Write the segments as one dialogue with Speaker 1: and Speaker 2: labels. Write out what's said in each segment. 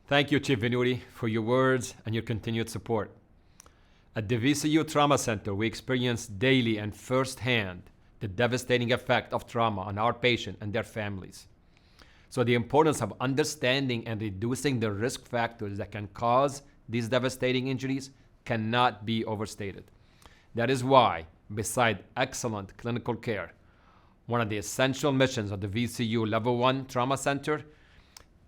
Speaker 1: Thank you, Chief Venuti, for your words and your continued support. At the VCU Trauma Center, we experience daily and firsthand the devastating effect of trauma on our patients and their families. So the importance of understanding and reducing the risk factors that can cause these devastating injuries cannot be overstated. That is why, beside excellent clinical care, one of the essential missions of the VCU Level 1 Trauma Center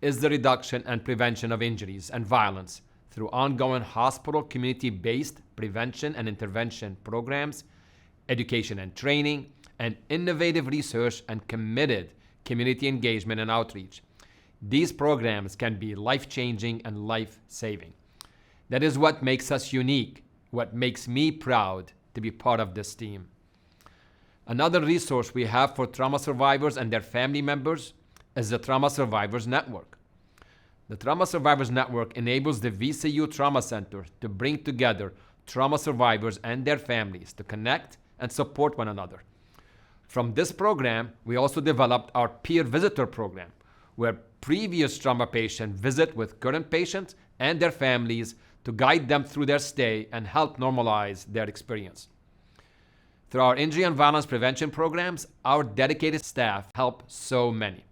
Speaker 1: is the reduction and prevention of injuries and violence through ongoing hospital community-based prevention and intervention programs, education and training, and innovative research and committed community engagement and outreach. These programs can be life-changing and life-saving. That is what makes us unique, what makes me proud to be part of this team. Another resource we have for trauma survivors and their family members is the Trauma Survivors Network. The Trauma Survivors Network enables the VCU Trauma Center to bring together trauma survivors and their families to connect and support one another. From this program, we also developed our peer visitor program, where previous trauma patients visit with current patients and their families to guide them through their stay and help normalize their experience. Through our injury and violence prevention programs, our dedicated staff help so many.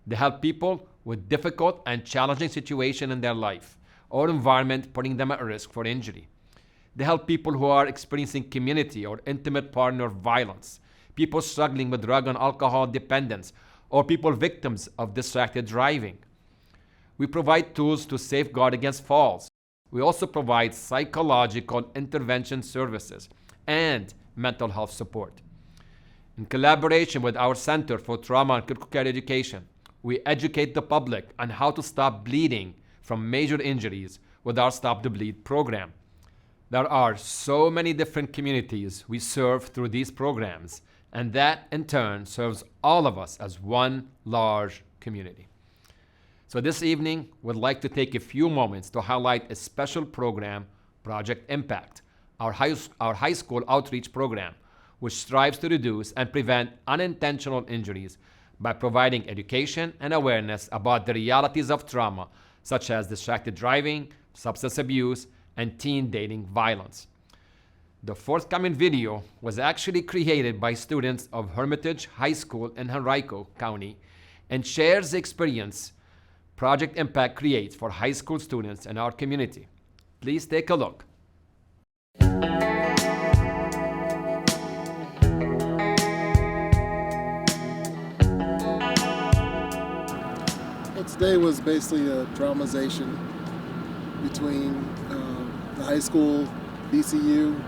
Speaker 1: They help people with difficult and challenging situations in their life or environment putting them at risk for injury. They help people who are experiencing community or intimate partner violence, people struggling with drug and alcohol dependence, or people victims of distracted driving. We provide tools to safeguard against falls. We also provide psychological intervention services and mental health support. In collaboration with our Center for Trauma and Critical Care Education, we educate the public on how to stop bleeding from major injuries with our Stop the Bleed program. There are so many different communities we serve through these programs, and that in turn serves all of us as one large community. So this evening, we'd like to take a few moments to highlight a special program, Project Impact, our high school outreach program, which strives to reduce and prevent unintentional injuries by providing education and awareness about the realities of trauma, such as distracted driving, substance abuse, and teen dating violence. The forthcoming video was actually created by students of Hermitage High School in Henrico County and shares the experience Project Impact creates for high school students in our community. Please take a look.
Speaker 2: Today was basically a dramatization between the high school, VCU,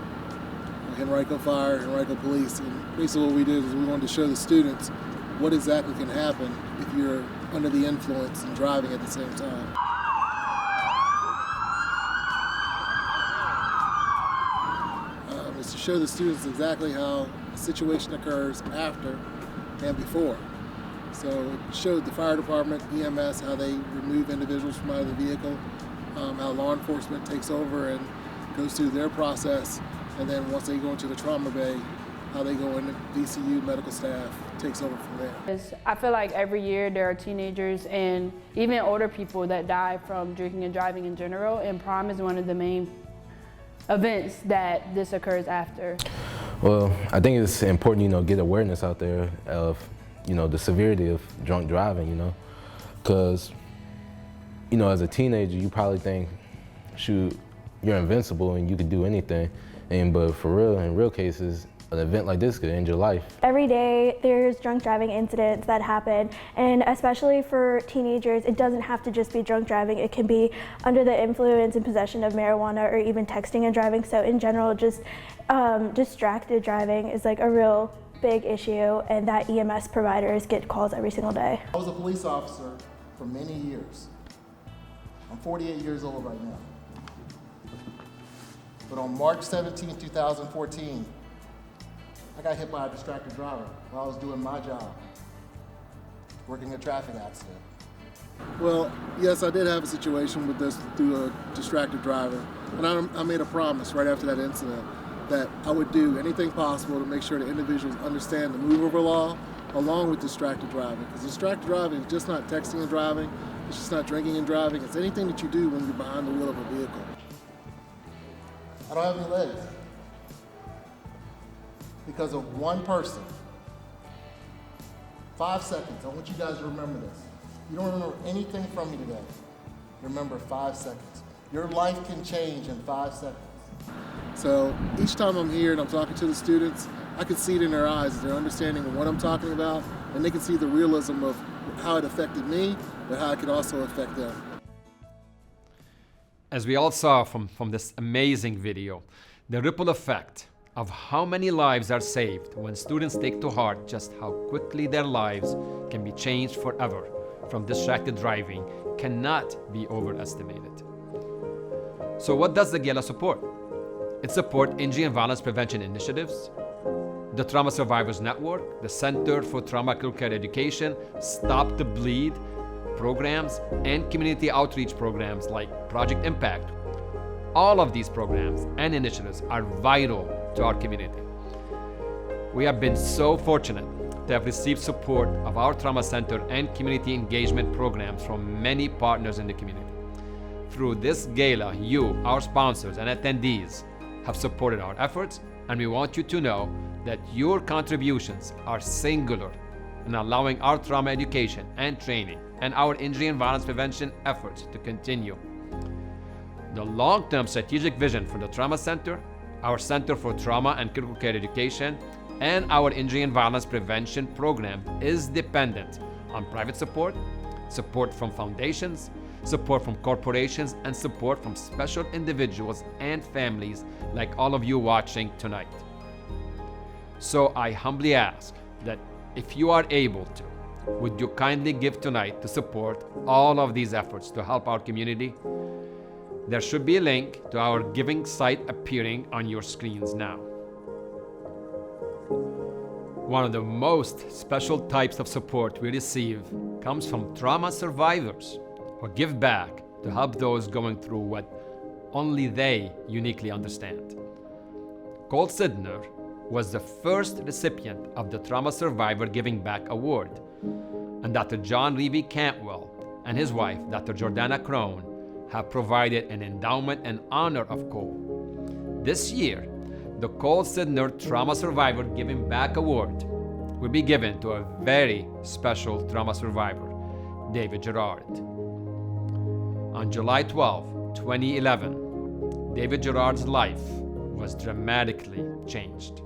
Speaker 2: Henrico Fire, Henrico Police, and basically what we did is we wanted to show the students what exactly can happen if you're under the influence and driving at the same time. Is to show the students exactly how a situation occurs after and before. So it showed the fire department, EMS, how they remove individuals from out of the vehicle, how law enforcement takes over and goes through their process, and then once they go into the trauma bay, how they go in, VCU medical staff takes over from there.
Speaker 3: I feel like every year there are teenagers and even older people that die from drinking and driving in general, and prom is one of the main events that this occurs after.
Speaker 4: Well, I think it's important, get awareness out there of the severity of drunk driving, because, as a teenager, you probably think, shoot, you're invincible and you could do anything. But for real, in real cases, an event like this could end your life. Every day there's drunk driving incidents that happen, and especially for teenagers, it doesn't have to just be drunk driving. It can be under the influence and possession of marijuana or even texting and driving. So in general, just distracted driving is like a real big issue, and that EMS providers get calls every single day.
Speaker 2: I was a police officer for many years. I'm 48 years old right now. But on March 17, 2014, I got hit by a distracted driver while I was doing my job, working a traffic accident. Well, yes, I did have a situation with this through a distracted driver, and I made a promise right after that incident that I would do anything possible to make sure that individuals understand the move over law along with distracted driving. Because distracted driving is just not texting and driving, It's just not drinking and driving. It's anything that you do when you're behind the wheel of a vehicle. I don't have any legs because of one person. 5 seconds. I want you guys to remember this. You don't remember anything from me today. Remember 5 seconds. Your life can change in 5 seconds. So each time I'm here and I'm talking to the students, I can see it in their eyes, their understanding of what I'm talking about, and they can see the realism of how it affected me, but how it can also affect them.
Speaker 1: As we all saw from this amazing video, the ripple effect of how many lives are saved when students take to heart just how quickly their lives can be changed forever from distracted driving cannot be overestimated. So what does the Gala support? It supports injury and violence prevention initiatives, the Trauma Survivors Network, the Center for Trauma Care Education, Stop the Bleed programs, and community outreach programs like Project Impact. All of these programs and initiatives are vital to our community. We have been so fortunate to have received support of our trauma center and community engagement programs from many partners in the community. Through this gala, you, our sponsors and attendees, have supported our efforts, and we want you to know that your contributions are singular in allowing our trauma education and training and our injury and violence prevention efforts to continue. The long-term strategic vision for the Trauma Center, our Center for Trauma and Critical Care Education, and our Injury and Violence Prevention program is dependent on private support, support from foundations, support from corporations, and support from special individuals and families like all of you watching tonight. So I humbly ask that if you are able to, would you kindly give tonight to support all of these efforts to help our community? There should be a link to our giving site appearing on your screens now. One of the most special types of support we receive comes from trauma survivors who give back to help those going through what only they uniquely understand. Cole Sidner was the first recipient of the Trauma Survivor Giving Back Award, and Dr. John Reeve Cantwell and his wife, Dr. Jordana Crone, have provided an endowment in honor of Cole. This year, the Cole Sidner Trauma Survivor Giving Back Award will be given to a very special trauma survivor, David Gerard. On July 12, 2011, David Gerard's life was dramatically changed.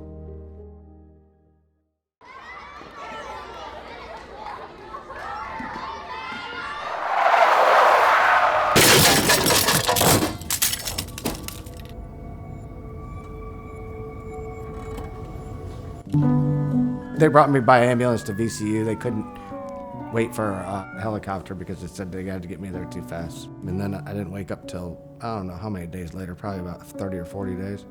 Speaker 5: They brought me by ambulance to VCU. They couldn't wait for a helicopter because they said they had to get me there too fast. And then I didn't wake up till, I don't know how many days later, probably about 30 or 40 days.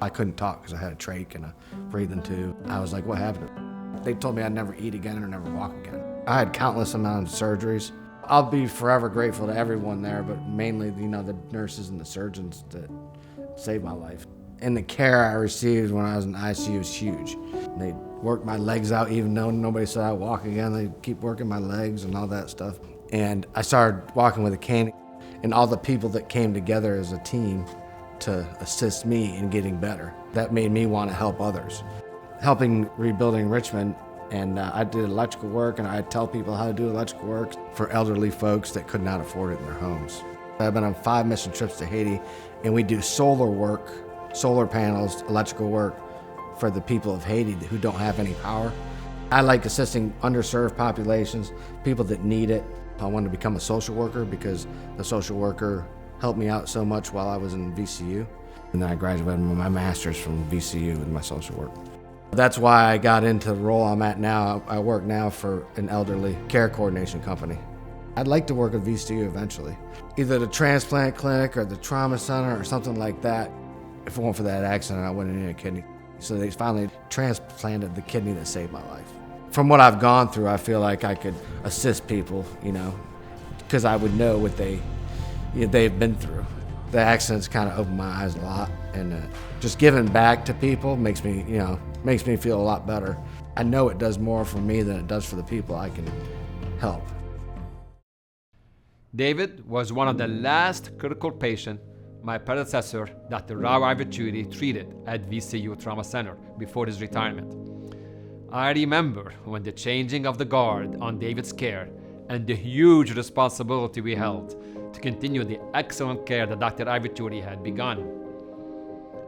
Speaker 5: I couldn't talk because I had a trach and a breathing tube. I was like, what happened? They told me I'd never eat again or never walk again. I had countless amounts of surgeries. I'll be forever grateful to everyone there, but mainly, the nurses and the surgeons that saved my life. And the care I received when I was in ICU was huge. They worked my legs out even though nobody said I'd walk again. They keep working my legs and all that stuff. And I started walking with a cane, and all the people that came together as a team to assist me in getting better. That made me want to help others. Helping rebuilding Richmond, and I did electrical work, and I'd tell people how to do electrical work for elderly folks that could not afford it in their homes. I've been on 5 mission trips to Haiti, and we do solar work, solar panels, electrical work for the people of Haiti who don't have any power. I like assisting underserved populations, people that need it. I wanted to become a social worker because the social worker helped me out so much while I was in VCU. And then I graduated with my master's from VCU with my social work. That's why I got into the role I'm at now. I work now for an elderly care coordination company. I'd like to work at VCU eventually. Either the transplant clinic or the trauma center or something like that. If it weren't for that accident, I wouldn't need a kidney. So they finally transplanted the kidney that saved my life. From what I've gone through, I feel like I could assist people, because I would know what they've been through. The accidents kind of opened my eyes a lot, and just giving back to people makes me feel a lot better. I know it does more for me than it does for the people I can help.
Speaker 1: David was one of the last critical patients my predecessor, Dr. Rao Ivachuri, treated at VCU Trauma Center before his retirement. I remember when the changing of the guard on David's care and the huge responsibility we held to continue the excellent care that Dr. Ivachuri had begun.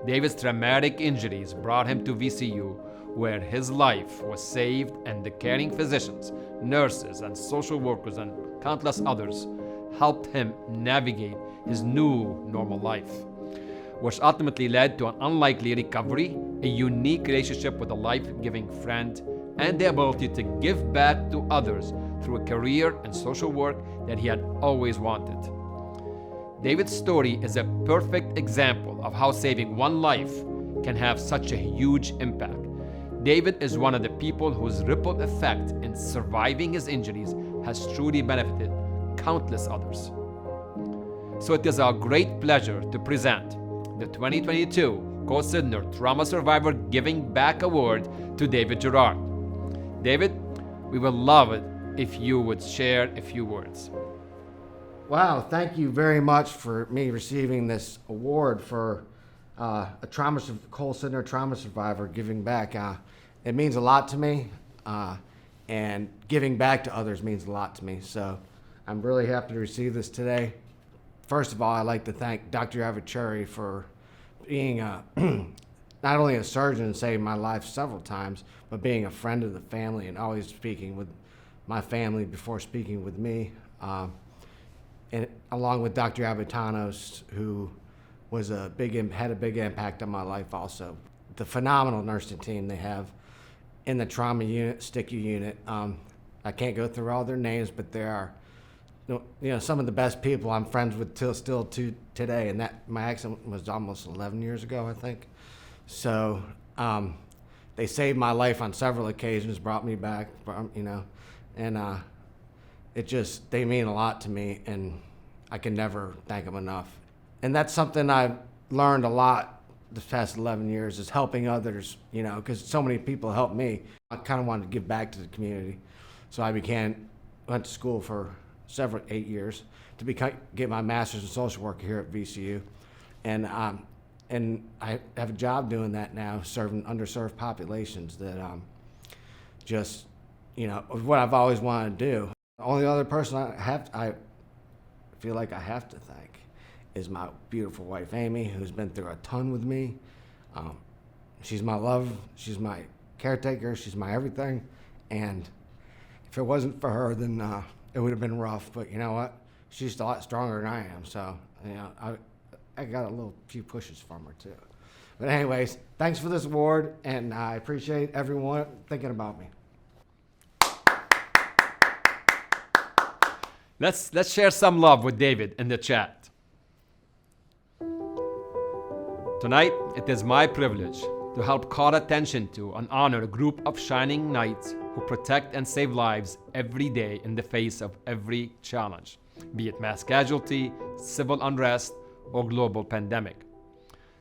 Speaker 1: David's traumatic injuries brought him to VCU, where his life was saved, and the caring physicians, nurses, and social workers, and countless others helped him navigate his new normal life, which ultimately led to an unlikely recovery, a unique relationship with a life-giving friend, and the ability to give back to others through a career and social work that he had always wanted. David's story is a perfect example of how saving one life can have such a huge impact. David is one of the people whose ripple effect in surviving his injuries has truly benefited countless others. So it is our great pleasure to present the 2022 Co-Sidner Trauma Survivor Giving Back Award to David Gerard. David, we would love it if you would share a few words.
Speaker 5: Wow, thank you very much for me receiving this award for a Co-Sidner trauma survivor giving back. It means a lot to me, and giving back to others means a lot to me. So I'm really happy to receive this today. First of all, I'd like to thank Dr. Ivachuri for being not only a surgeon and saving my life several times, but being a friend of the family and always speaking with my family before speaking with me. And along with Dr. Abitanos, who was had a big impact on my life also. The phenomenal nursing team they have in the trauma unit, STICU unit. I can't go through all their names, but they are some of the best people I'm friends with still to today. And that my accident was almost 11 years ago, I think. So they saved my life on several occasions, brought me back, and they mean a lot to me, and I can never thank them enough. And that's something I've learned a lot the past 11 years, is helping others, because so many people helped me. I kind of wanted to give back to the community. So I went to school for 8 years to get my master's in social work here at VCU. And I have a job doing that now, serving underserved populations that what I've always wanted to do. The only other person I feel like I have to thank is my beautiful wife, Amy, who's been through a ton with me. She's my love, she's my caretaker, she's my everything. And if it wasn't for her, then it would have been rough. But you know what? She's a lot stronger than I am. So, I got a few pushes from her too. But anyways, thanks for this award, and I appreciate everyone thinking about me.
Speaker 1: Let's share some love with David in the chat. Tonight, it is my privilege to help call attention to and honor a group of shining knights who protect and save lives every day in the face of every challenge, be it mass casualty, civil unrest, or global pandemic.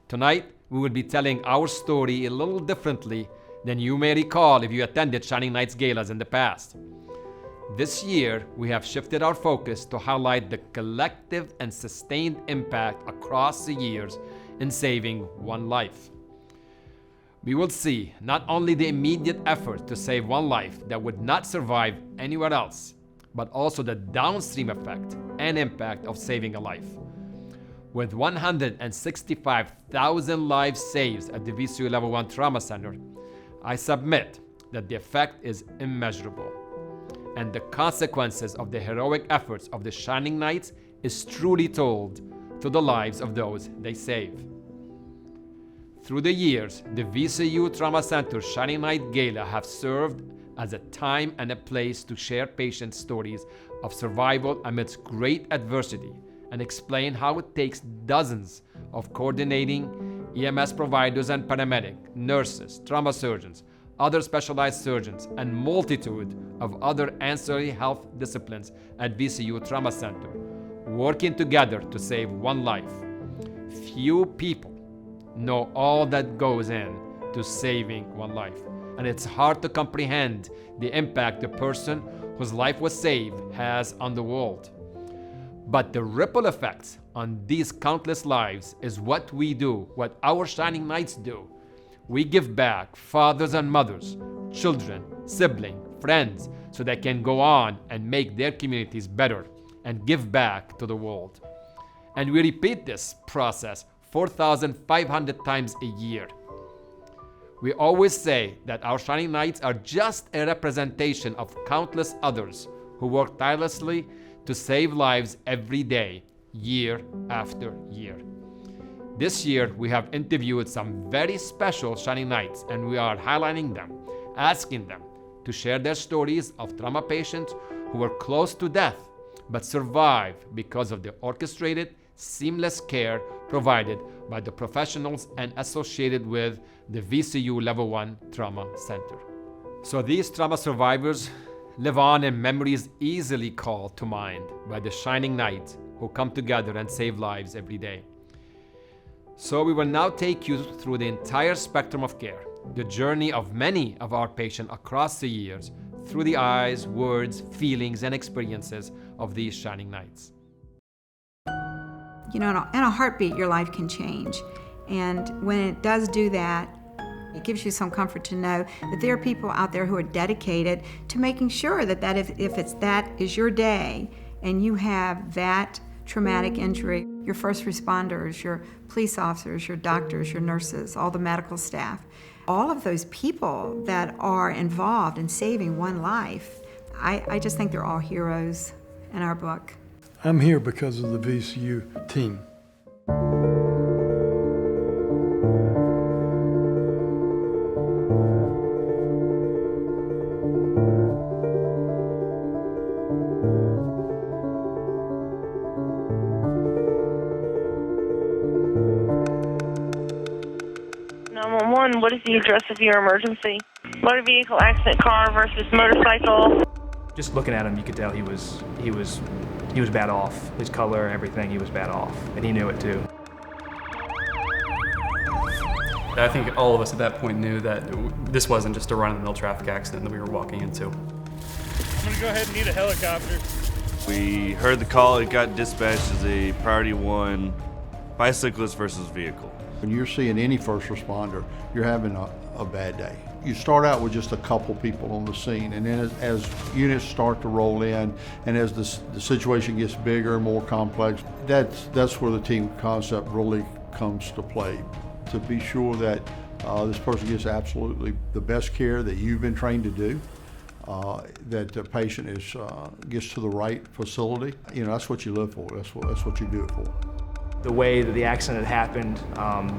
Speaker 1: Tonight, we will be telling our story a little differently than you may recall if you attended Shining Knights Galas in the past. This year, we have shifted our focus to highlight the collective and sustained impact across the years in saving one life. We will see not only the immediate effort to save one life that would not survive anywhere else, but also the downstream effect and impact of saving a life. With 165,000 lives saved at the VCU Level 1 Trauma Center, I submit that the effect is immeasurable, and the consequences of the heroic efforts of the Shining Knights is truly told to the lives of those they save. Through the years, the VCU Trauma Center Shining Knight Gala have served as a time and a place to share patient stories of survival amidst great adversity and explain how it takes dozens of coordinating EMS providers and paramedic, nurses, trauma surgeons, other specialized surgeons, and multitude of other ancillary health disciplines at VCU Trauma Center, working together to save one life. Few people know all that goes in to saving one life, and it's hard to comprehend the impact the person whose life was saved has on the world. But the ripple effects on these countless lives is what we do, what our Shining Knights do. We give back fathers and mothers, children, siblings, friends, so they can go on and make their communities better and give back to the world. And we repeat this process 4,500 times a year. We always say that our Shining Knights are just a representation of countless others who work tirelessly to save lives every day, year after year. This year, we have interviewed some very special Shining Knights, and we are highlighting them, asking them to share their stories of trauma patients who were close to death but survived because of the orchestrated, seamless care provided by the professionals and associated with the VCU Level 1 Trauma Center. So these trauma survivors live on in memories easily called to mind by the Shining Knights who come together and save lives every day. So we will now take you through the entire spectrum of care, the journey of many of our patients across the years, through the eyes, words, feelings, and experiences of these Shining Knights.
Speaker 6: You know, in a heartbeat, your life can change. And when it does do that, it gives you some comfort to know that there are people out there who are dedicated to making sure that if that is your day and you have that traumatic injury, your first responders, your police officers, your doctors, your nurses, all the medical staff, all of those people that are involved in saving one life, I just think they're all heroes in our book.
Speaker 7: I'm here because of the VCU team.
Speaker 8: What is the address of your emergency? Motor vehicle accident, car versus motorcycle.
Speaker 9: Just looking at him, you could tell he was bad off. His color, everything, he was bad off, and he knew it too.
Speaker 10: I think all of us at that point knew that this wasn't just a run-of-the-mill traffic accident that we were walking into.
Speaker 11: I'm gonna go ahead and need a helicopter.
Speaker 12: We heard the call. It got dispatched as a priority 1 bicyclist versus vehicle.
Speaker 13: When you're seeing any first responder, you're having a bad day. You start out with just a couple people on the scene, and then as units start to roll in, and as the situation gets bigger and more complex, that's where the team concept really comes to play. To be sure that this person gets absolutely the best care that you've been trained to do, that the patient gets to the right facility. You know, that's what you live for. That's what you do it for.
Speaker 9: The way that the accident had happened,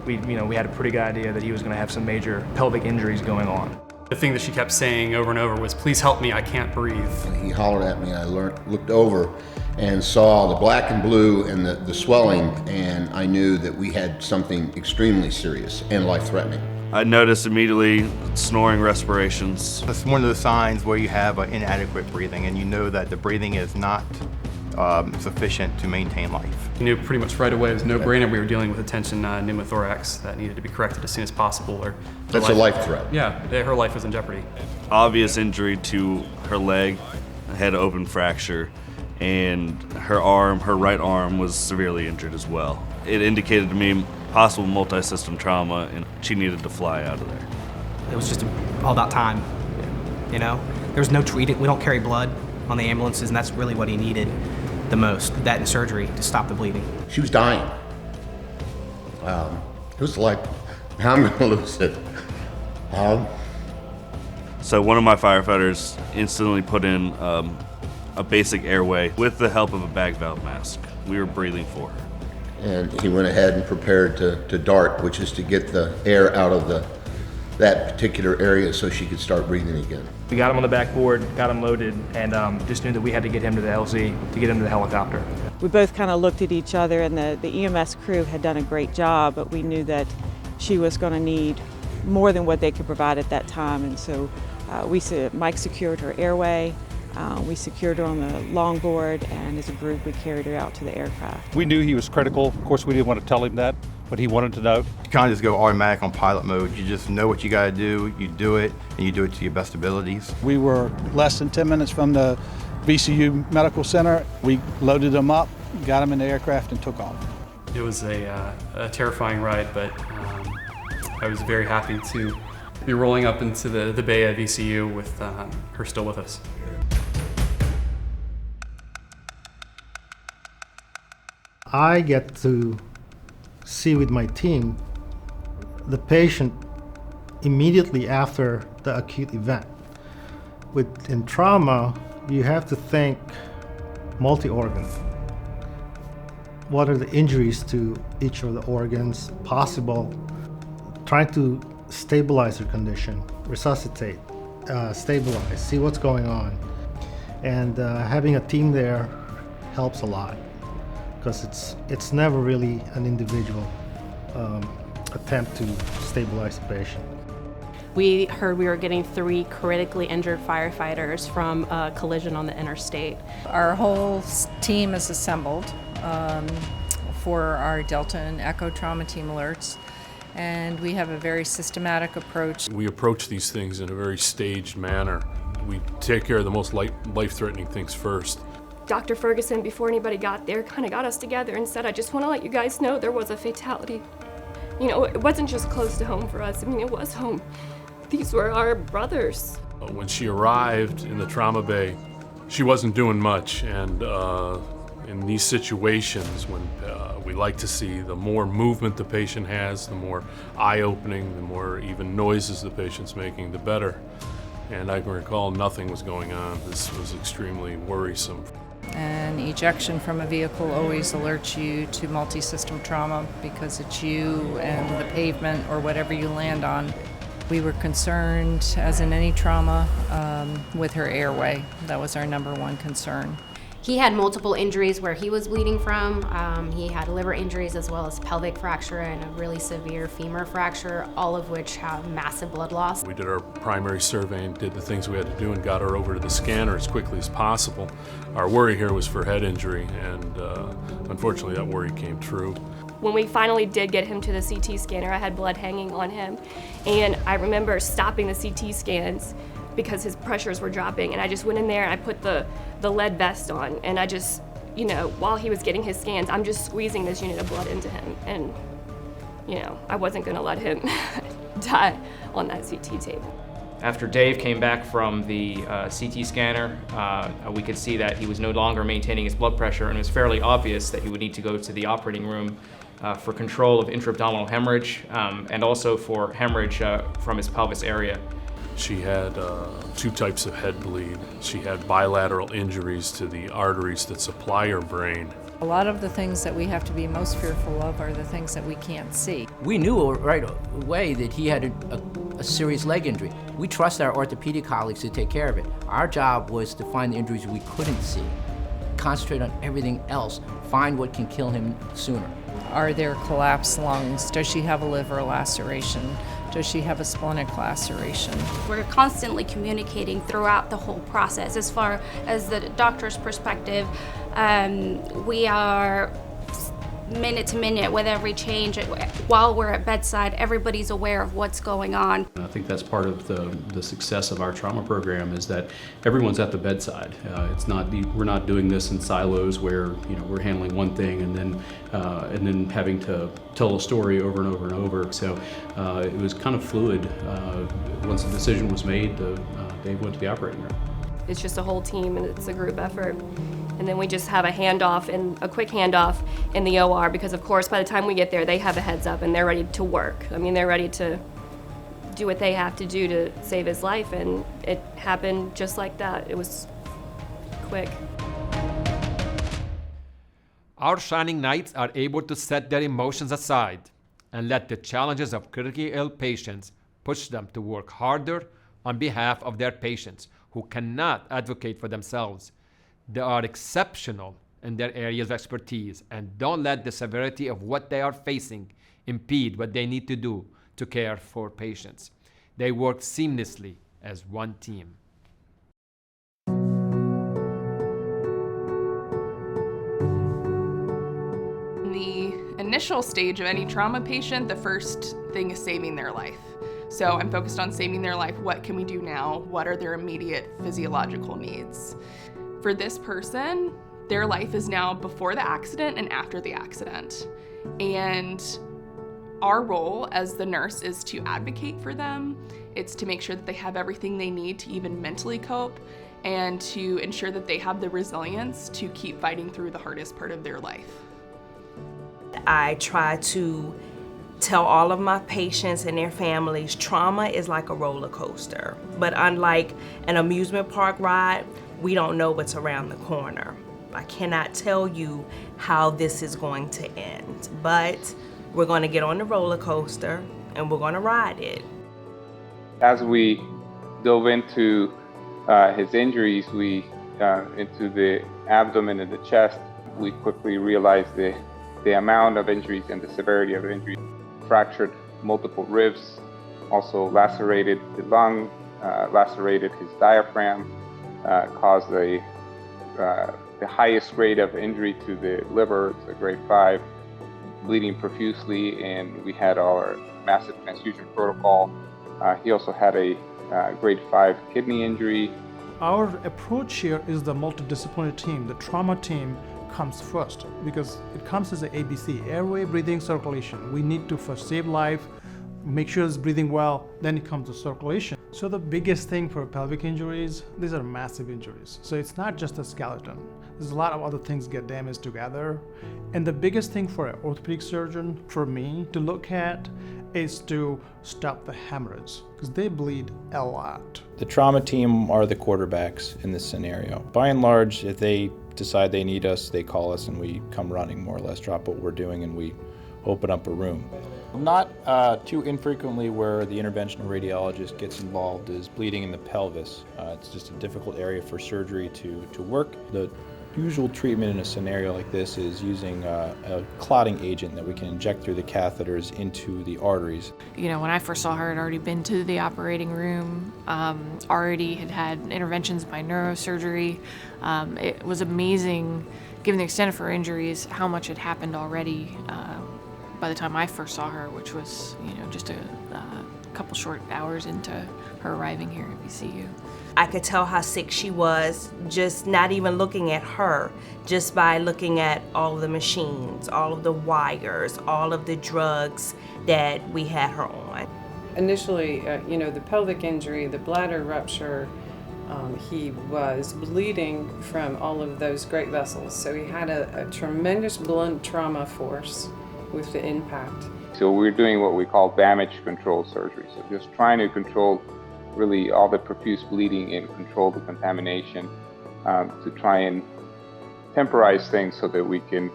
Speaker 9: we had a pretty good idea that he was going to have some major pelvic injuries going on.
Speaker 10: The thing that she kept saying over and over was, "Please help me, I can't breathe."
Speaker 14: He hollered at me, I looked over and saw the black and blue and the swelling, and I knew that we had something extremely serious and life-threatening.
Speaker 12: I noticed immediately snoring respirations.
Speaker 15: It's one of the signs where you have inadequate breathing, and you know that the breathing is not sufficient to maintain life.
Speaker 10: You knew pretty much right away it was no-brainer we were dealing with a tension pneumothorax that needed to be corrected as soon as possible. Or
Speaker 14: that's a life threat.
Speaker 10: Yeah, her life was in jeopardy.
Speaker 12: Obvious injury to her leg, head open fracture, and her right arm was severely injured as well. It indicated to me possible multi-system trauma, and she needed to fly out of there.
Speaker 16: It was just all about time, you know? There was no treating. We don't carry blood on the ambulances, and that's really what he needed the most, that and surgery to stop the bleeding.
Speaker 14: She was dying. It was like, I'm gonna lose it.
Speaker 12: So one of my firefighters instantly put in a basic airway with the help of a bag valve mask. We were breathing for her.
Speaker 14: And he went ahead and prepared to dart, which is to get the air out of that particular area so she could start breathing again.
Speaker 9: We got him on the backboard, got him loaded, and just knew that we had to get him to the LZ to get him to the helicopter.
Speaker 17: We both kind of looked at each other, and the EMS crew had done a great job, but we knew that she was going to need more than what they could provide at that time, and so Mike secured her airway. We secured her on the longboard, and as a group we carried her out to the aircraft.
Speaker 18: We knew he was critical. Of course, we didn't want to tell him that, but he wanted to know.
Speaker 15: You kind of just go automatic on pilot mode. You just know what you got to do, you do it, and you do it to your best abilities.
Speaker 18: We were less than 10 minutes from the VCU Medical Center. We loaded them up, got him in the aircraft and took off.
Speaker 10: It was a terrifying ride, but I was very happy to be rolling up into the bay at VCU with her still with us.
Speaker 19: I get to see with my team the patient immediately after the acute event. In trauma, you have to think multi-organ. What are the injuries to each of the organs possible? Trying to stabilize their condition, resuscitate, stabilize, see what's going on. And having a team there helps a lot, because it's never really an individual attempt to stabilize the patient.
Speaker 20: We heard we were getting 3 critically injured firefighters from a collision on the interstate.
Speaker 21: Our whole team is assembled for our Delta and Echo trauma team alerts, and we have a very systematic approach.
Speaker 22: We approach these things in a very staged manner. We take care of the most life-threatening things first.
Speaker 23: Dr. Ferguson, before anybody got there, kind of got us together and said, I just want to let you guys know there was a fatality. You know, it wasn't just close to home for us. I mean, it was home. These were our brothers.
Speaker 22: When she arrived in the trauma bay, she wasn't doing much, and in these situations, when we like to see the more movement the patient has, the more eye-opening, the more even noises the patient's making, the better. And I can recall nothing was going on. This was extremely worrisome.
Speaker 21: And ejection from a vehicle always alerts you to multi-system trauma because it's you and the pavement or whatever you land on. We were concerned, as in any trauma, with her airway. That was our #1 concern.
Speaker 24: He had multiple injuries where he was bleeding from. He had liver injuries as well as pelvic fracture and a really severe femur fracture, all of which have massive blood loss.
Speaker 22: We did our primary survey and did the things we had to do and got her over to the scanner as quickly as possible. Our worry here was for head injury, and unfortunately that worry came true.
Speaker 23: When we finally did get him to the CT scanner, I had blood hanging on him, and I remember stopping the CT scans because his pressures were dropping, and I just went in there and I put the lead vest on, and I just, you know, while he was getting his scans, I'm just squeezing this unit of blood into him, and, you know, I wasn't gonna let him die on that CT table.
Speaker 25: After Dave came back from the CT scanner, we could see that he was no longer maintaining his blood pressure, and it was fairly obvious that he would need to go to the operating room for control of intra-abdominal hemorrhage and also for hemorrhage from his pelvis area.
Speaker 22: She had 2 types of head bleed. She had bilateral injuries to the arteries that supply her brain.
Speaker 21: A lot of the things that we have to be most fearful of are the things that we can't see.
Speaker 26: We knew right away that he had a serious leg injury. We trust our orthopedic colleagues to take care of it. Our job was to find the injuries we couldn't see, concentrate on everything else, find what can kill him sooner.
Speaker 21: Are there collapsed lungs? Does she have a liver laceration? Does she have a splenic laceration?
Speaker 24: We're constantly communicating throughout the whole process. As far as the doctor's perspective, we are minute to minute with every change. While we're at bedside, everybody's aware of what's going on.
Speaker 10: I think that's part of the success of our trauma program is that everyone's at the bedside. We're not doing this in silos where we're handling one thing and then having to tell a story over and over and over. So it was kind of fluid. Once the decision was made, Dave went to the operating room.
Speaker 23: It's just a whole team and it's a group effort. And then we just have a quick handoff in the OR because, of course, by the time we get there, they have a heads up and they're ready to work. I mean, they're ready to do what they have to do to save his life, and it happened just like that. It was quick.
Speaker 1: Our shining knights are able to set their emotions aside and let the challenges of critically ill patients push them to work harder on behalf of their patients who cannot advocate for themselves. They are exceptional in their areas of expertise and don't let the severity of what they are facing impede what they need to do to care for patients. They work seamlessly as one team.
Speaker 27: In the initial stage of any trauma patient, the first thing is saving their life. So I'm focused on saving their life. What can we do now? What are their immediate physiological needs? For this person, Their life is now before the accident and after the accident. And our role as the nurse is to advocate for them. It's to make sure that they have everything they need to even mentally cope, and to ensure that they have the resilience to keep fighting through the hardest part of their life.
Speaker 2: I try to tell all of my patients and their families, trauma is like a roller coaster. But unlike an amusement park ride, we don't know what's around the corner. I cannot tell you how this is going to end, but we're going to get on the roller coaster and we're going to ride it.
Speaker 3: As we dove into his injuries, into the abdomen and the chest, we quickly realized the amount of injuries and the severity of the injuries. Fractured multiple ribs, also lacerated the lung, lacerated his diaphragm, caused the highest grade of injury to the liver, it's a grade 5, bleeding profusely, and we had our massive transfusion protocol. He also had a grade 5 kidney injury.
Speaker 4: Our approach here is the multidisciplinary team. The trauma team comes first because it comes as an ABC, airway, breathing, circulation. We need to first save life, make sure it's breathing well, then it comes to circulation. So the biggest thing for pelvic injuries, these are massive injuries. So it's not just a skeleton. There's a lot of other things get damaged together. And the biggest thing for an orthopedic surgeon, for me, to look at is to stop the hemorrhage because they bleed a lot.
Speaker 5: The trauma team are the quarterbacks in this scenario. By and large, if they decide they need us, they call us and we come running, more or less, drop what we're doing and we open up a room. Not too infrequently where the interventional radiologist gets involved is bleeding in the pelvis. It's just a difficult area for surgery to work. The usual treatment in a scenario like this is using a clotting agent that we can inject through the catheters into the arteries.
Speaker 6: You know, when I first saw her, I'd already been to the operating room, already had interventions by neurosurgery. It was amazing, given the extent of her injuries, how much had happened already by the time I first saw her, which was, you know, just a couple short hours into her arriving here at VCU.
Speaker 2: I could tell how sick she was, just not even looking at her, just by looking at all of the machines, all of the wires, all of the drugs that we had her on.
Speaker 7: Initially, you know, the pelvic injury, the bladder rupture, he was bleeding from all of those great vessels. So he had a tremendous blunt trauma force with the impact.
Speaker 3: So we're doing what we call damage control surgery. So just trying to control really all the profuse bleeding and control the contamination to try and temporize things so that we can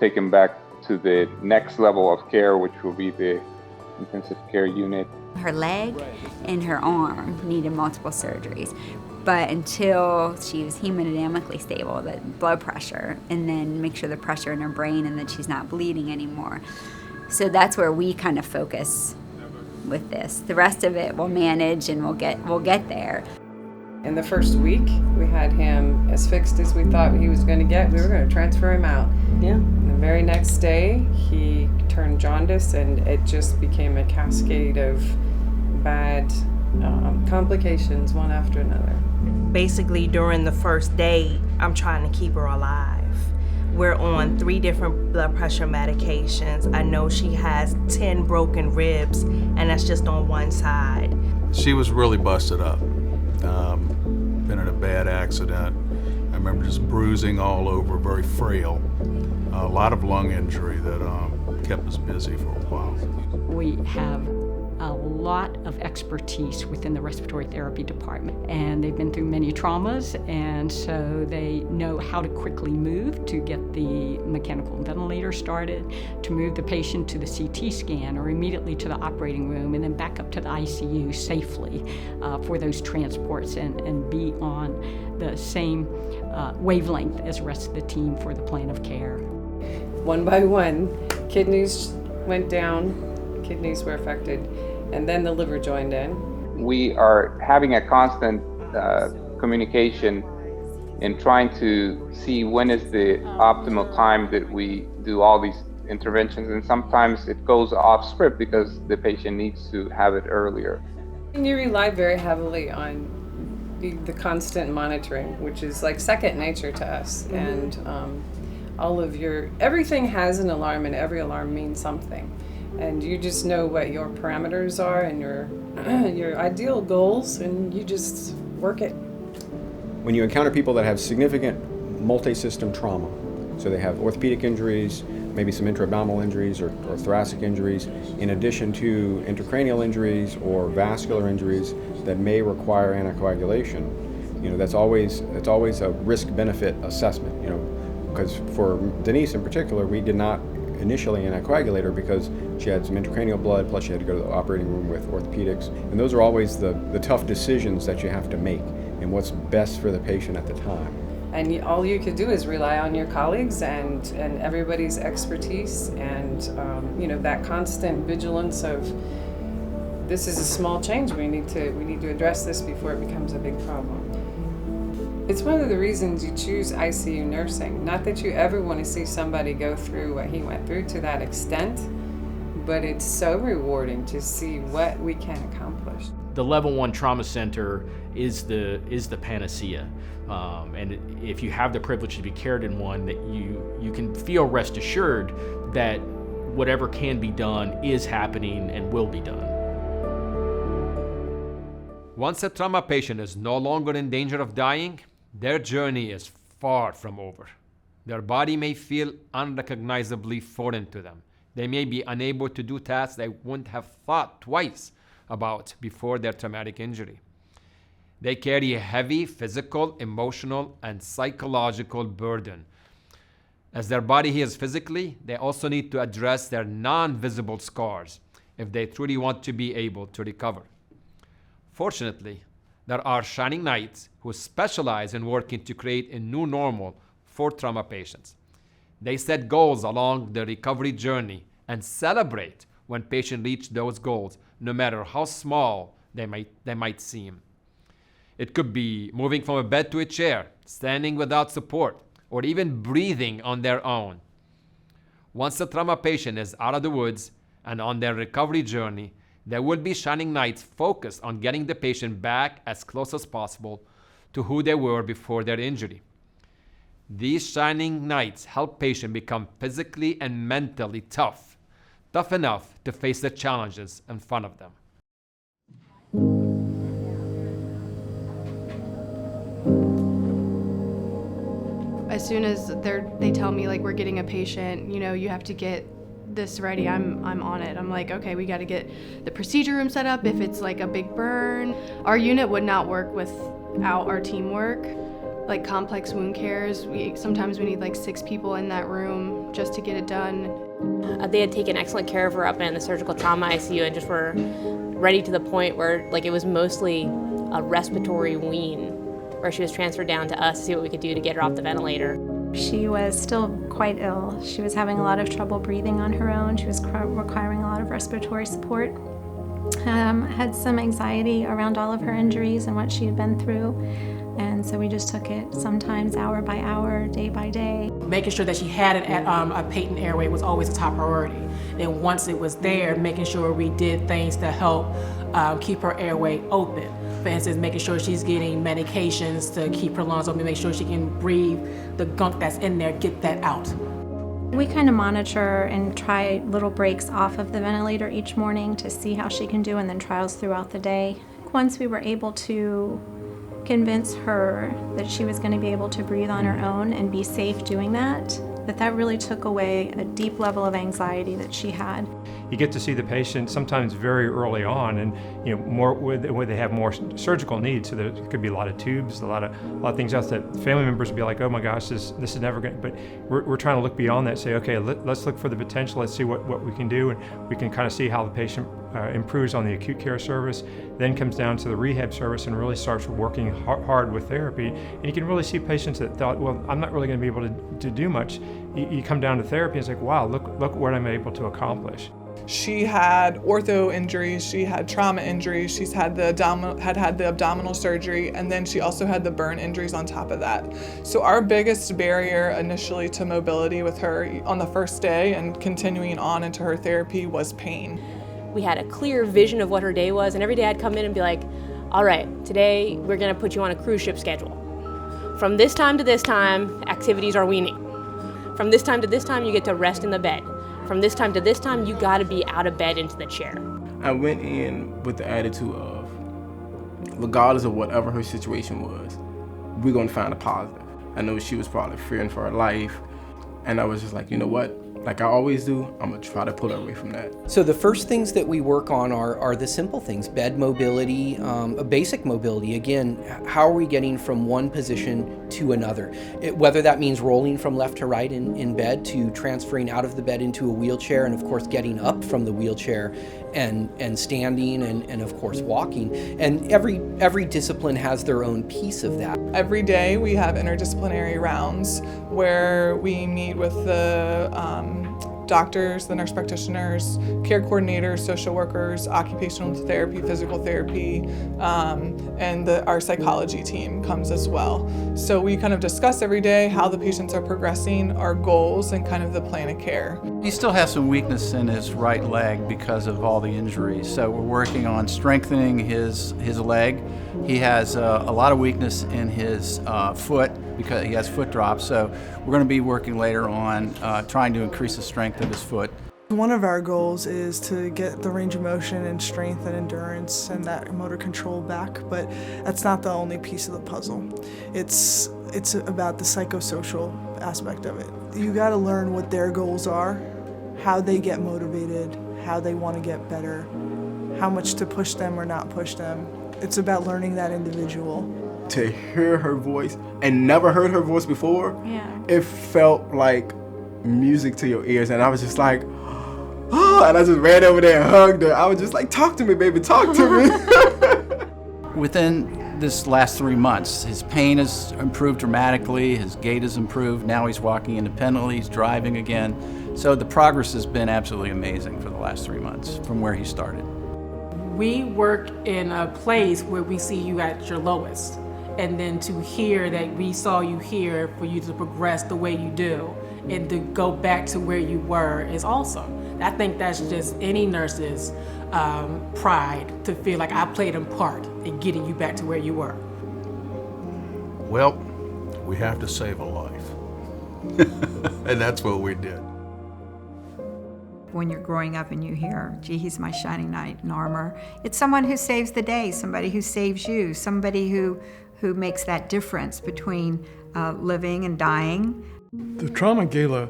Speaker 3: take him back to the next level of care, which will be the intensive care unit.
Speaker 8: Her leg and her arm needed multiple surgeries, but until she was hemodynamically stable, the blood pressure, and then make sure the pressure in her brain and that she's not bleeding anymore. So that's where we kind of focus with this. The rest of it we'll manage and we'll get there.
Speaker 7: In the first week, we had him as fixed as we thought he was going to get. We were going to transfer him out. Yeah. And the very next day, he turned jaundice, and it just became a cascade of bad complications, one after another.
Speaker 2: Basically, during the first day, I'm trying to keep her alive. We're on 3 different blood pressure medications. I know she has 10 broken ribs, and that's just on one side.
Speaker 28: She was really busted up. Been in a bad accident. I remember just bruising all over, very frail. A lot of lung injury that kept us busy for a while.
Speaker 29: We have a lot of expertise within the respiratory therapy department, and they've been through many traumas, and so they know how to quickly move to get the mechanical ventilator started, to move the patient to the CT scan or immediately to the operating room, and then back up to the ICU safely for those transports and be on the same wavelength as the rest of the team for the plan of care.
Speaker 7: One by one, kidneys went down, kidneys were affected, and then the liver joined in.
Speaker 3: We are having a constant communication and trying to see when is the optimal time that we do all these interventions, and sometimes it goes off script because the patient needs to have it earlier.
Speaker 7: And you rely very heavily on The constant monitoring, which is like second nature to us, and everything has an alarm, and every alarm means something, and you just know what your parameters are and your ideal goals, and you just work it.
Speaker 9: When you encounter people that have significant multi-system trauma, so they have orthopedic injuries, maybe some intra-abdominal injuries or thoracic injuries, in addition to intracranial injuries or vascular injuries that may require anticoagulation, that's always a risk-benefit assessment, because for Denise in particular, we did not initially anticoagulate her because she had some intracranial blood, plus she had to go to the operating room with orthopedics, and those are always the tough decisions that you have to make and what's best for the patient at the time.
Speaker 7: And all you could do is rely on your colleagues and everybody's expertise, and that constant vigilance of this is a small change. We need to address this before it becomes a big problem. It's one of the reasons you choose ICU nursing. Not that you ever want to see somebody go through what he went through to that extent, but it's so rewarding to see what we can accomplish.
Speaker 25: The Level 1 Trauma Center is the panacea. And if you have the privilege to be cared in one, that you can feel rest assured that whatever can be done is happening and will be done.
Speaker 1: Once a trauma patient is no longer in danger of dying, their journey is far from over. Their body may feel unrecognizably foreign to them. They may be unable to do tasks they wouldn't have thought twice about before their traumatic injury. They carry a heavy physical, emotional, and psychological burden. As their body heals physically, they also need to address their non-visible scars if they truly want to be able to recover. Fortunately, there are shining knights who specialize in working to create a new normal for trauma patients. They set goals along the recovery journey and celebrate when patients reach those goals, no matter how small they might seem. It could be moving from a bed to a chair, standing without support, or even breathing on their own. Once the trauma patient is out of the woods and on their recovery journey, there will be shining knights focused on getting the patient back as close as possible to who they were before their injury. These shining knights help patients become physically and mentally tough enough to face the challenges in front of them.
Speaker 27: As soon as they tell me like we're getting a patient, you have to get this ready, I'm on it. I'm like, okay, we got to get the procedure room set up if it's like a big burn. Our unit would not work without our teamwork. Like complex wound cares, sometimes we need like 6 people in that room just to get it done.
Speaker 11: They had taken excellent care of her up in the surgical trauma ICU and just were ready to the point where like it was mostly a respiratory wean, where she was transferred down to us to see what we could do to get her off the ventilator.
Speaker 12: She was still quite ill. She was having a lot of trouble breathing on her own. She was requiring a lot of respiratory support. Had some anxiety around all of her injuries and what she had been through. And so we just took it sometimes hour by hour, day by day.
Speaker 13: Making sure that she had a patent airway was always a top priority. And once it was there, making sure we did things to help keep her airway open. For instance, making sure she's getting medications to keep her lungs open, make sure she can breathe the gunk that's in there, get that out.
Speaker 12: We kind of monitor and try little breaks off of the ventilator each morning to see how she can do, and then trials throughout the day. Once we were able to convince her that she was going to be able to breathe on her own and be safe doing that really took away a deep level of anxiety that she had.
Speaker 14: You get to see the patient sometimes very early on, and more where they have more surgical needs. So there could be a lot of tubes, a lot of things else that family members would be like, oh my gosh, this is never going. But we're trying to look beyond that. Say, okay, let's look for the potential. Let's see what we can do, and we can kind of see how the patient improves on the acute care service. Then comes down to the rehab service and really starts working hard with therapy. And you can really see patients that thought, well, I'm not really going to be able to do much. You come down to therapy, and it's like, wow, look what I'm able to accomplish.
Speaker 15: She had ortho injuries, she had trauma injuries, she's had the abdominal surgery, and then she also had the burn injuries on top of that. So our biggest barrier initially to mobility with her on the first day and continuing on into her therapy was pain.
Speaker 11: We had a clear vision of what her day was, and every day I'd come in and be like, all right, today we're gonna put you on a cruise ship schedule. From this time to this time, activities are weaning. From this time to this time, you get to rest in the bed. From this time to this time, you gotta be out of bed into the chair.
Speaker 16: I went in with the attitude of, regardless of whatever her situation was, we're gonna find a positive. I know she was probably fearing for her life, and I was just like, you know what? Like I always do, I'm gonna try to pull her away from that.
Speaker 17: So the first things that we work on are the simple things, bed mobility, basic mobility. Again, how are we getting from one position to another? Whether that means rolling from left to right in bed, to transferring out of the bed into a wheelchair, and of course getting up from the wheelchair and standing and of course walking. And every discipline has their own piece of that.
Speaker 15: Every day we have interdisciplinary rounds where we meet with the doctors, the nurse practitioners, care coordinators, social workers, occupational therapy, physical therapy, and our psychology team comes as well. So we kind of discuss every day how the patients are progressing, our goals, and kind of the plan of care.
Speaker 18: He still has some weakness in his right leg because of all the injuries, so we're working on strengthening his leg. He has a lot of weakness in his foot because he has foot drops, so we're going to be working later on trying to increase the strength of his foot.
Speaker 19: One of our goals is to get the range of motion and strength and endurance and that motor control back, but that's not the only piece of the puzzle. It's about the psychosocial aspect of it. You got to learn what their goals are, how they get motivated, how they want to get better, how much to push them or not push them. It's about learning that individual.
Speaker 16: To hear her voice and never heard her voice before, it felt like music to your ears, and I was just like, oh, and I just ran over there and hugged her. I was just like, talk to me, baby, talk to me.
Speaker 18: Within this last 3 months, his pain has improved dramatically, his gait has improved, now he's walking independently, he's driving again. So the progress has been absolutely amazing for the last 3 months from where he started.
Speaker 13: We work in a place where we see you at your lowest. And then to hear that we saw you here for you to progress the way you do and to go back to where you were is awesome. I think that's just any nurse's pride to feel like I played a part in getting you back to where you were.
Speaker 28: Well, we have to save a life. And that's what we did.
Speaker 20: When you're growing up and you hear, gee, he's my shining knight in armor, it's someone who saves the day, somebody who saves you, somebody who makes that difference between living and dying.
Speaker 21: The Trauma Gala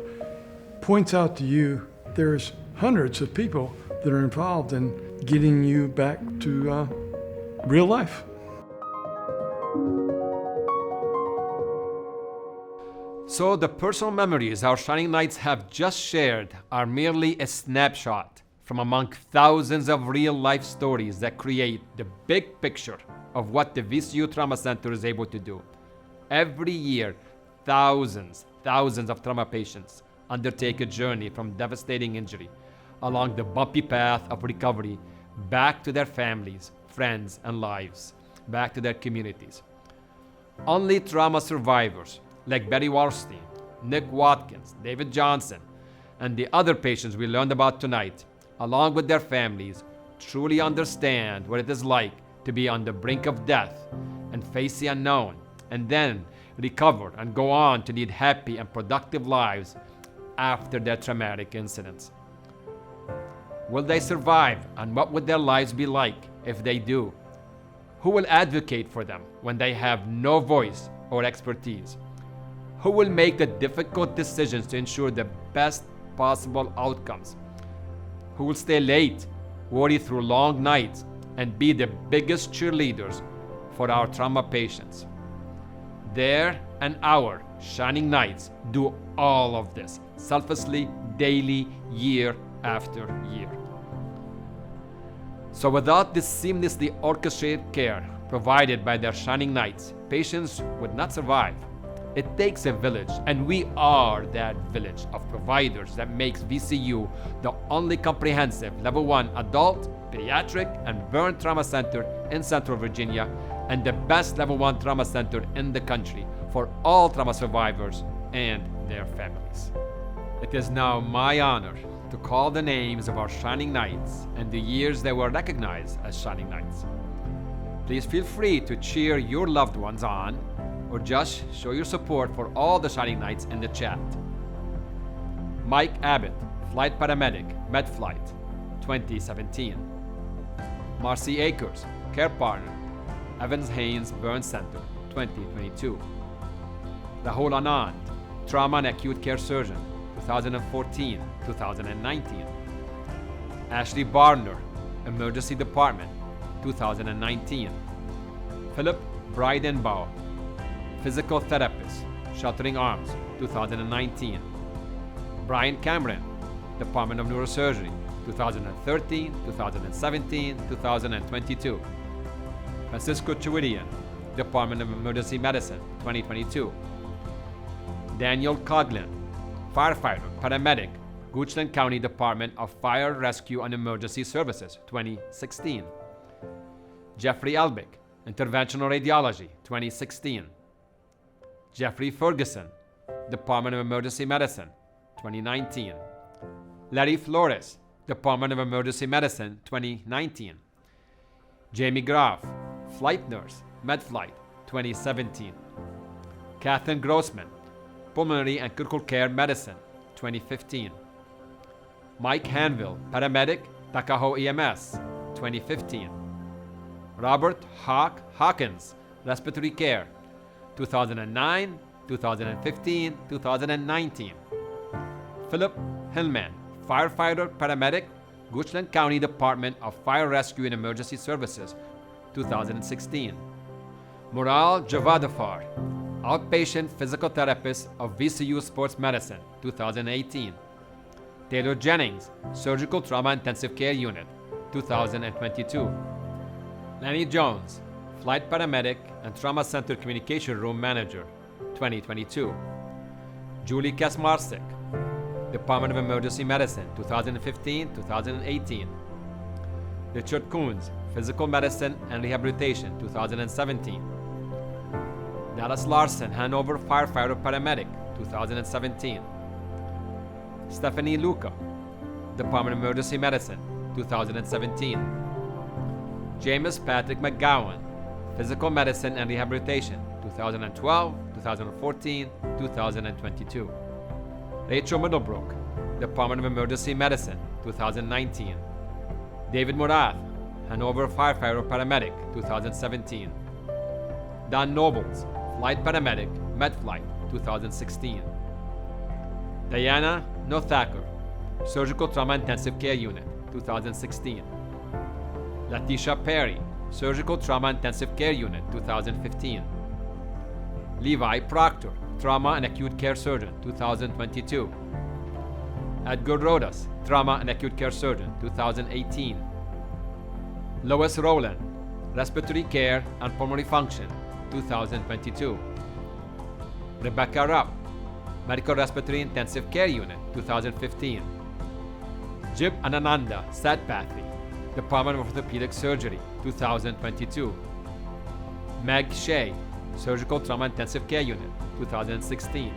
Speaker 21: points out to you there's hundreds of people that are involved in getting you back to real life.
Speaker 1: So the personal memories our Shining Knights have just shared are merely a snapshot from among thousands of real-life stories that create the big picture of what the VCU Trauma Center is able to do. Every year, thousands of trauma patients undertake a journey from devastating injury along the bumpy path of recovery back to their families, friends, and lives, back to their communities. Only trauma survivors like Betty Warstein, Nick Watkins, David Johnson, and the other patients we learned about tonight, along with their families, truly understand what it is like to be on the brink of death and face the unknown, and then recover and go on to lead happy and productive lives after their traumatic incidents. Will they survive, and what would their lives be like if they do? Who will advocate for them when they have no voice or expertise? Who will make the difficult decisions to ensure the best possible outcomes? Who will stay late, worry through long nights, and be the biggest cheerleaders for our trauma patients? Their and our Shining Knights do all of this selflessly, daily, year after year. So without this seamlessly orchestrated care provided by their Shining Knights, patients would not survive. It takes a village, and we are that village of providers that makes VCU the only comprehensive Level 1 adult, pediatric, and burn trauma center in Central Virginia, and the best Level 1 trauma center in the country for all trauma survivors and their families. It is now my honor to call the names of our Shining Knights and the years they were recognized as Shining Knights. Please feel free to cheer your loved ones on or just show your support for all the Shining Knights in the chat. Mike Abbott, Flight Paramedic, MedFlight, 2017. Marcy Akers, Care Partner, Evans Haynes Burn Center, 2022. Rahul Anand, Trauma and Acute Care Surgeon, 2014-2019. Ashley Barner, Emergency Department, 2019. Philip Breidenbauer, Physical Therapist, Sheltering Arms, 2019. Brian Cameron, Department of Neurosurgery, 2013, 2017, 2022. Francisco Chiwidian, Department of Emergency Medicine, 2022. Daniel Coughlin, Firefighter, Paramedic, Goochland County Department of Fire, Rescue and Emergency Services, 2016. Jeffrey Elbick, Interventional Radiology, 2016. Jeffrey Ferguson, Department of Emergency Medicine, 2019. Larry Flores, Department of Emergency Medicine, 2019. Jamie Graf, Flight Nurse, MedFlight, 2017. Catherine Grossman, Pulmonary and Critical Care Medicine, 2015. Mike Hanville, Paramedic, Takaho EMS, 2015. Robert Hawkins, Respiratory Care, 2009, 2015, 2019. Philip Hillman, Firefighter, Paramedic, Goochland County Department of Fire Rescue and Emergency Services, 2016. Mural Javadafar, Outpatient Physical Therapist of VCU Sports Medicine, 2018. Taylor Jennings, Surgical Trauma Intensive Care Unit, 2022. Lenny Jones, Flight Paramedic and Trauma Center Communication Room Manager, 2022. Julie Kasmarsik, Department of Emergency Medicine, 2015-2018. Richard Coons, Physical Medicine and Rehabilitation, 2017. Dallas Larson, Hanover Firefighter Paramedic, 2017. Stephanie Luca, Department of Emergency Medicine, 2017. James Patrick McGowan, Physical Medicine and Rehabilitation, 2012, 2014, 2022. Rachel Middlebrook, Department of Emergency Medicine, 2019. David Murath, Hanover Firefighter Paramedic, 2017. Don Nobles, Flight Paramedic, MedFlight, 2016. Diana Nothacker, Surgical Trauma Intensive Care Unit, 2016. Letitia Perry, Surgical Trauma Intensive Care Unit, 2015. Levi Proctor, Trauma and Acute Care Surgeon, 2022. Edgar Rodas, Trauma and Acute Care Surgeon, 2018. Lois Rowland, Respiratory Care and Pulmonary Function, 2022. Rebecca Rupp, Medical Respiratory Intensive Care Unit, 2015. Jib Anananda Satpathy, Department of Orthopedic Surgery, 2022. Meg Shea, Surgical Trauma Intensive Care Unit, 2016.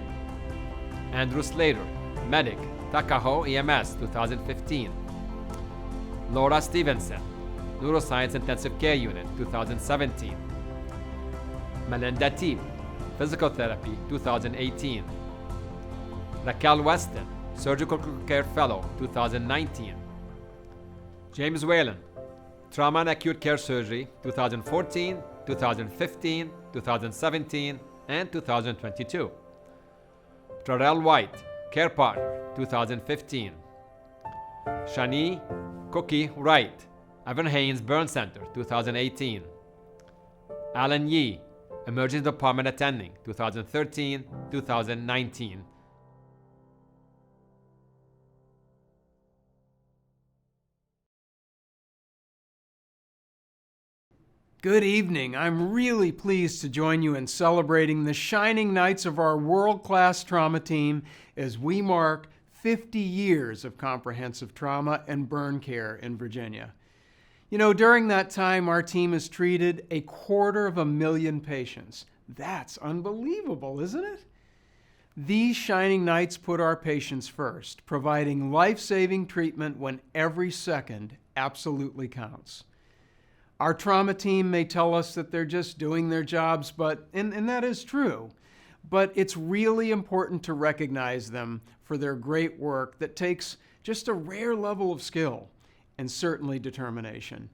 Speaker 1: Andrew Slater, Medic, Takaho EMS, 2015. Laura Stevenson, Neuroscience Intensive Care Unit, 2017. Melinda Teep, Physical Therapy, 2018. Raquel Weston, Surgical Critical Care Fellow, 2019. James Whalen, Trauma and Acute Care Surgery, 2014, 2015, 2017, and 2022. Terrell White, Care Partner, 2015. Shani Cookie Wright, Evan Haynes Burn Center, 2018. Alan Yee, Emergency Department Attending, 2013, 2019.
Speaker 4: Good evening. I'm really pleased to join you in celebrating the shining knights of our world-class trauma team as we mark 50 years of comprehensive trauma and burn care in Virginia. You know, during that time, our team has treated 250,000 patients. That's unbelievable, isn't it? These shining knights put our patients first, providing life-saving treatment when every second absolutely counts. Our trauma team may tell us that they're just doing their jobs, and that is true. But it's really important to recognize them for their great work that takes just a rare level of skill and certainly determination.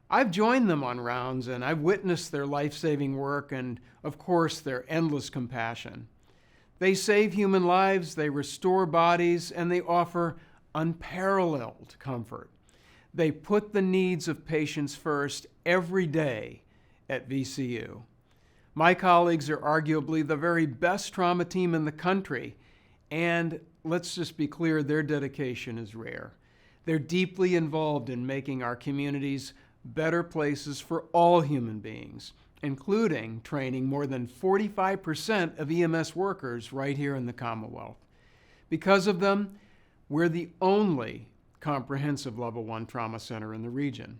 Speaker 4: I've joined them on rounds and I've witnessed their life-saving work and, of course, their endless compassion. They save human lives, they restore bodies, and they offer unparalleled comfort. They put the needs of patients first every day at VCU. My colleagues are arguably the very best trauma team in the country, and let's just be clear, their dedication is rare. They're deeply involved in making our communities better places for all human beings, including training more than 45% of EMS workers right here in the Commonwealth. Because of them, we're the only comprehensive Level 1 trauma center in the region.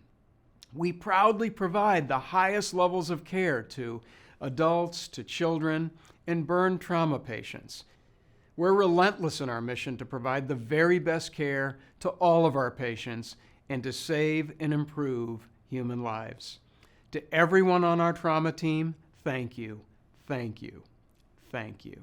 Speaker 4: We proudly provide the highest levels of care to adults, to children, and burn trauma patients. We're relentless in our mission to provide the very best care to all of our patients and to save and improve human lives. To everyone on our trauma team, thank you, thank you, thank you.